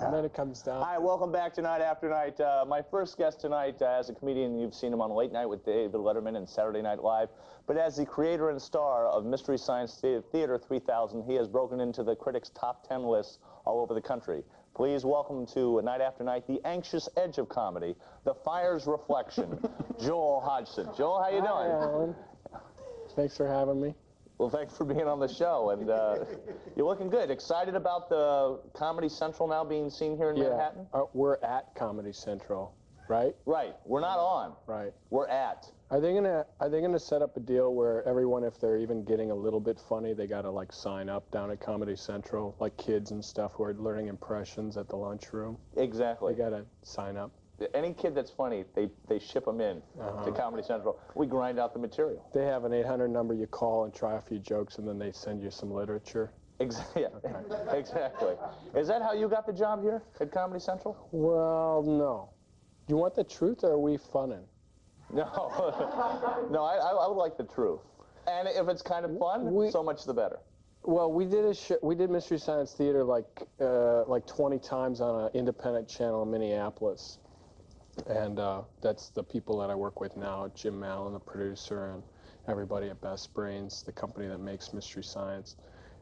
And then it comes down. Hi, welcome back to Night After Night. My first guest tonight, as a comedian, you've seen him on Late Night with David Letterman and Saturday Night Live. But as the creator and star of Mystery Science Theater 3000, he has broken into the critics' top 10 lists all over the country. Please welcome to Night After Night, the anxious edge of comedy, the fire's reflection, Joel Hodgson. Joel, how you doing? Hi, Alan. Thanks for having me. Well, thanks for being on the show, and you're looking good. Excited about the Comedy Central now being seen here in Manhattan? We're at Comedy Central, right? Right. We're not on. Right. We're at. Are they gonna set up a deal where everyone, if they're even getting a little bit funny, they gotta like sign up down at Comedy Central, like kids and stuff who are learning impressions at the lunchroom? Exactly. They gotta sign up. Any kid that's funny, they ship them in to Comedy Central. We grind out the material. They have an 800 number you call and try a few jokes, and then they send you some literature. Exactly. Okay. Exactly. Is that how you got the job here at Comedy Central? Well, no. Do you want the truth, or are we funning? No. No, I would like the truth. And if it's kind of fun, so much the better. Well, we did Mystery Science Theater like 20 times on an independent channel in Minneapolis. And that's the people that I work with now, Jim Mallon, the producer, and everybody at Best Brains, the company that makes Mystery Science.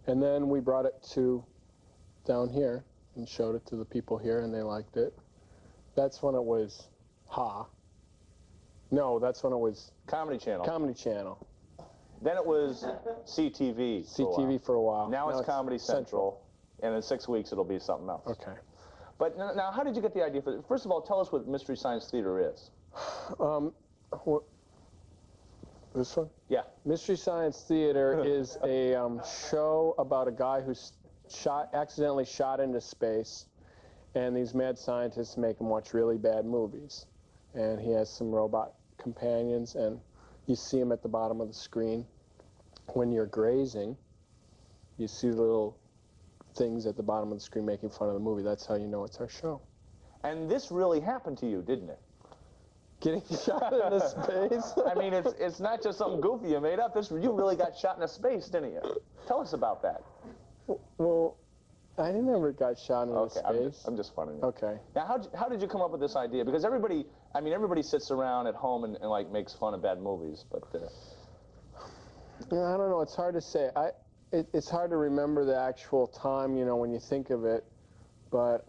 And then we brought it to down here and showed it to the people here, and they liked it. That's when it was No, that's when it was Comedy Channel. Comedy Channel. Then it was CTV. CTV for a while. Now it's Comedy Central, and in 6 weeks it'll be something else. Okay. But now, how did you get the idea for it? First of all, tell us what Mystery Science Theater is. This one? Yeah. Mystery Science Theater is a show about a guy who's accidentally shot into space, and these mad scientists make him watch really bad movies. And he has some robot companions, and you see him at the bottom of the screen. When you're grazing, you see the little things at the bottom of the screen making fun of the movie. That's how you know it's our show. And this really happened to you, didn't it? Getting shot into space? I mean, it's not just something goofy you made up. You really got shot into space, didn't you? Tell us about that. Well, I never got shot into space. I'm just funning you. Okay. Now, how did you come up with this idea? Because everybody sits around at home and like makes fun of bad movies, but I don't know. It's hard to say. It's hard to remember the actual time, you know, when you think of it. But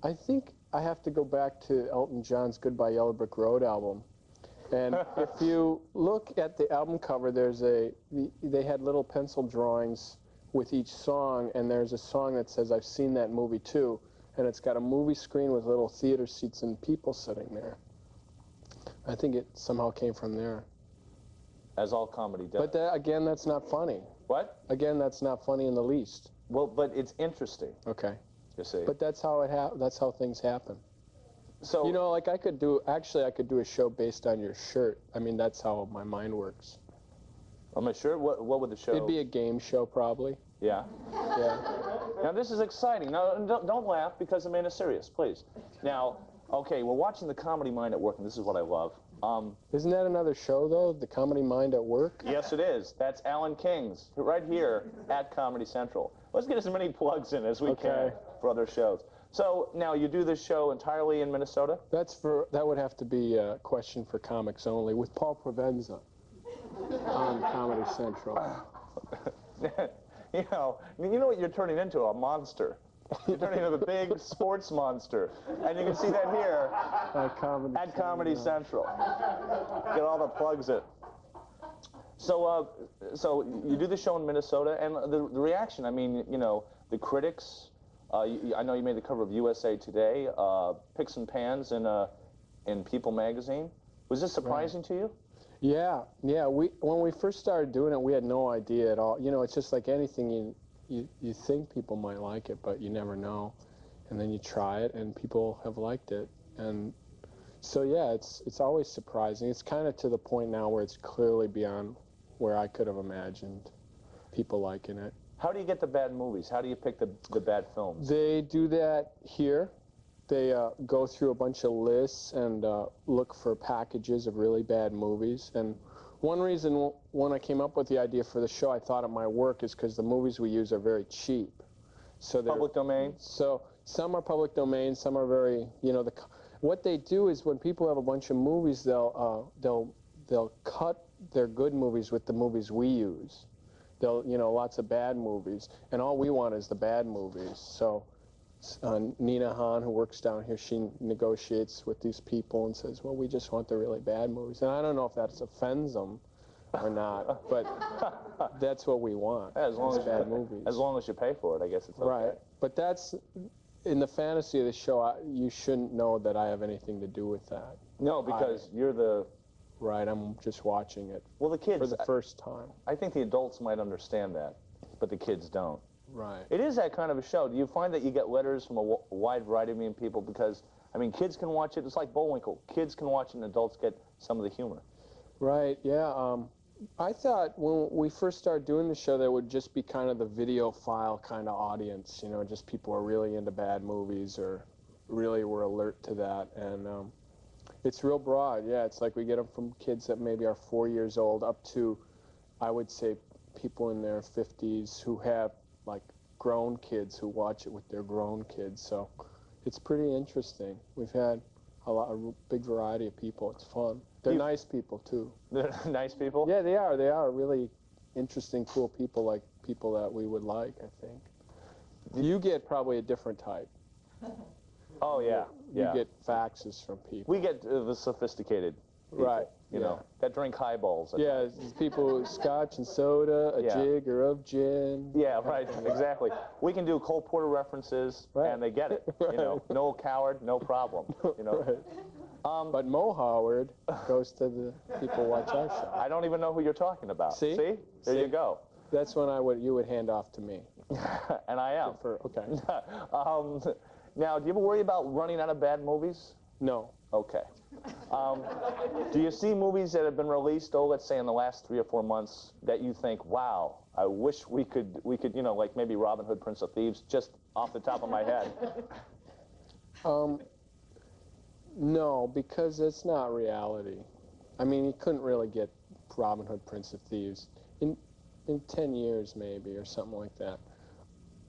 I think I have to go back to Elton John's Goodbye Yellow Brick Road album. And if you look at the album cover, they had little pencil drawings with each song, and there's a song that says, "I've seen that movie too." And it's got a movie screen with little theater seats and people sitting there. I think it somehow came from there. As all comedy does. But again, that's not funny. What? Again, that's not funny in the least. Well, but it's interesting. Okay. You see. But that's how things happen. So you know, like I could do a show based on your shirt. I mean, that's how my mind works. On my shirt? What would the show? It'd be a game show, probably. Yeah. Yeah. Now this is exciting. Now don't laugh, because I mean it's serious, please. Now, okay, we're watching the Comedy Mind at Work, and this is what I love. Isn't that another show, though? The Comedy Mind at Work? Yes, it is. That's Alan King's, right here at Comedy Central. Let's get as many plugs in as we can for other shows. So, now, you do this show entirely in Minnesota? That would have to be a question for comics only, with Paul Provenza on Comedy Central. You know what you're turning into? A monster. You're turning into a big sports monster. And you can see that here at Comedy Central. Get all the plugs in. So you do the show in Minnesota, and the reaction, I mean, you know, the critics, I know you made the cover of USA Today, Picks and Pans in People magazine. Was this surprising to you? Yeah. When we first started doing it, we had no idea at all. You know, it's just like anything, you think people might like it, but you never know. And then you try it, and people have liked it. And so, yeah, it's always surprising. It's kind of to the point now where it's clearly beyond where I could have imagined people liking it. How do you get the bad movies? How do you pick the bad films? They do that here. They go through a bunch of lists and look for packages of really bad movies. And one reason when I came up with the idea for the show, I thought it might work, is because the movies we use are very cheap. So they're public domain? So, Some are public domain, some are very, you know, what they do is when people have a bunch of movies, they'll cut their good movies with the movies we use. They'll, you know, lots of bad movies, and all we want is the bad movies. So Nina Hahn, who works down here, she negotiates with these people and says, well, we just want the really bad movies. And I don't know if that offends them or not, but that's what we want. Yeah, as long as bad movies. As long as you pay for it, I guess it's okay. Right, but that's in the fantasy of the show. You shouldn't know that I have anything to do with that. No, because you're the. Right, I'm just watching it. Well, the kids for the first time. I think the adults might understand that, but the kids don't. Right. It is that kind of a show. Do you find that you get letters from a wide variety of people? Because I mean, kids can watch it. It's like Bullwinkle. Kids can watch it, and adults get some of the humor. Right. Yeah. I thought when we first started doing the show, there would just be kind of the videophile kind of audience, you know, just people who are really into bad movies or really were alert to that. And it's real broad. Yeah, it's like we get them from kids that maybe are 4 years old up to, I would say, people in their 50s who have, like, grown kids who watch it with their grown kids. So it's pretty interesting. We've had a big variety of people. It's fun. They're nice people, too. They're nice people? Yeah, they are. They are really interesting, cool people, like people that we would like, I think. You get probably a different type. Oh, yeah. You get faxes from people. We get the sophisticated people, right, you know, that drink highballs. Yeah, people with scotch and soda, a jig or of gin. Yeah, right, exactly. We can do Cole Porter references, and they get it. Right. You know, no coward, no problem, you know. Right. But Mo Howard goes to the people who watch our show. I don't even know who you're talking about. See? See? There you go. That's when you would hand off to me. And I am. Okay. Now, do you ever worry about running out of bad movies? No. Okay. Do you see movies that have been released, let's say in the last 3 or 4 months, that you think, wow, I wish we could, you know, like maybe Robin Hood, Prince of Thieves, just off the top of my head? No, because it's not reality. I mean, you couldn't really get Robin Hood, Prince of Thieves in 10 years maybe or something like that.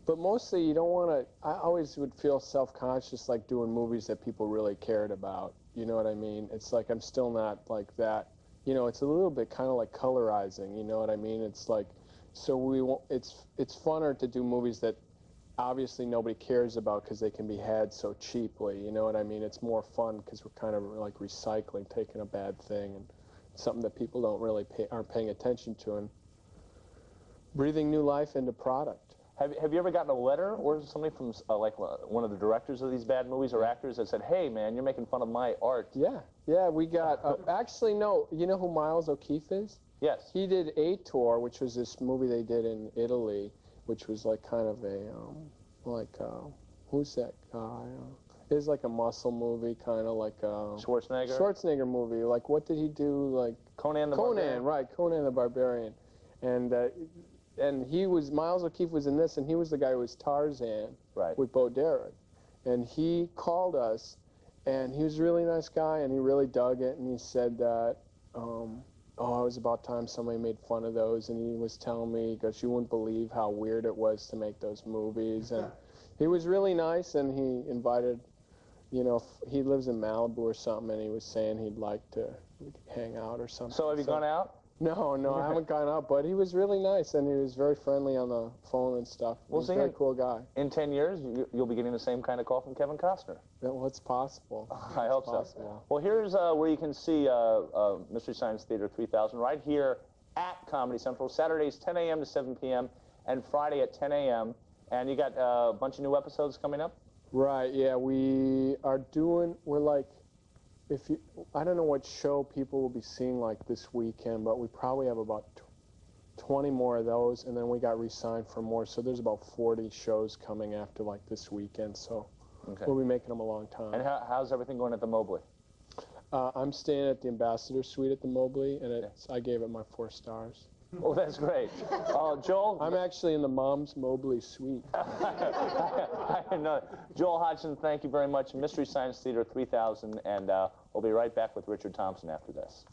But mostly you don't want to, I always would feel self-conscious like doing movies that people really cared about. You know what I mean? It's like I'm still not like that. You know, it's a little bit kind of like colorizing, you know what I mean? It's like, so it's funner to do movies that obviously nobody cares about because they can be had so cheaply, you know what I mean? It's more fun because we're kind of like recycling, taking a bad thing and something that people don't really aren't paying attention to and breathing new life into product. Have you ever gotten a letter or somebody from like one of the directors of these bad movies or actors that said, hey man, you're making fun of my art? Yeah, we got, actually no, you know who Miles O'Keefe is? Yes. He did A Tour, which was this movie they did in Italy, which was like kind of a, who's that guy? It was like a muscle movie, kind of like a... Schwarzenegger? Schwarzenegger movie. Like, what did he do? Like... Conan the Barbarian. Right, Conan the Barbarian. And he was, Miles O'Keefe was in this, and he was the guy who was Tarzan with Bo Derek. And he called us, and he was a really nice guy, and he really dug it, and he said that, oh, it was about time somebody made fun of those, and he was telling me, he goes, you wouldn't believe how weird it was to make those movies. And he was really nice, and he invited, you know, he lives in Malibu or something, and he was saying he'd like to hang out or something. So have you gone out? No, I haven't gone out, but he was really nice, and he was very friendly on the phone and stuff. He's a very cool guy. In 10 years, you'll be getting the same kind of call from Kevin Costner. Well, it's possible. I hope so. Well, here's where you can see Mystery Science Theater 3000 right here at Comedy Central, Saturdays 10 a.m. to 7 p.m. and Friday at 10 a.m. And you got a bunch of new episodes coming up? Right, yeah, we're like, I don't know what show people will be seeing like this weekend, but we probably have about 20 more of those, and then we got re-signed for more, so there's about 40 shows coming after like this weekend, so we'll be making them a long time. And how's everything going at the Mobley? I'm staying at the Ambassador Suite at the Mobley, and I gave it my 4 stars. Oh, that's great. Joel? I'm actually in the Mom's Mobley Suite. I know. Joel Hodgson, thank you very much. Mystery Science Theater 3000, and we'll be right back with Richard Thompson after this.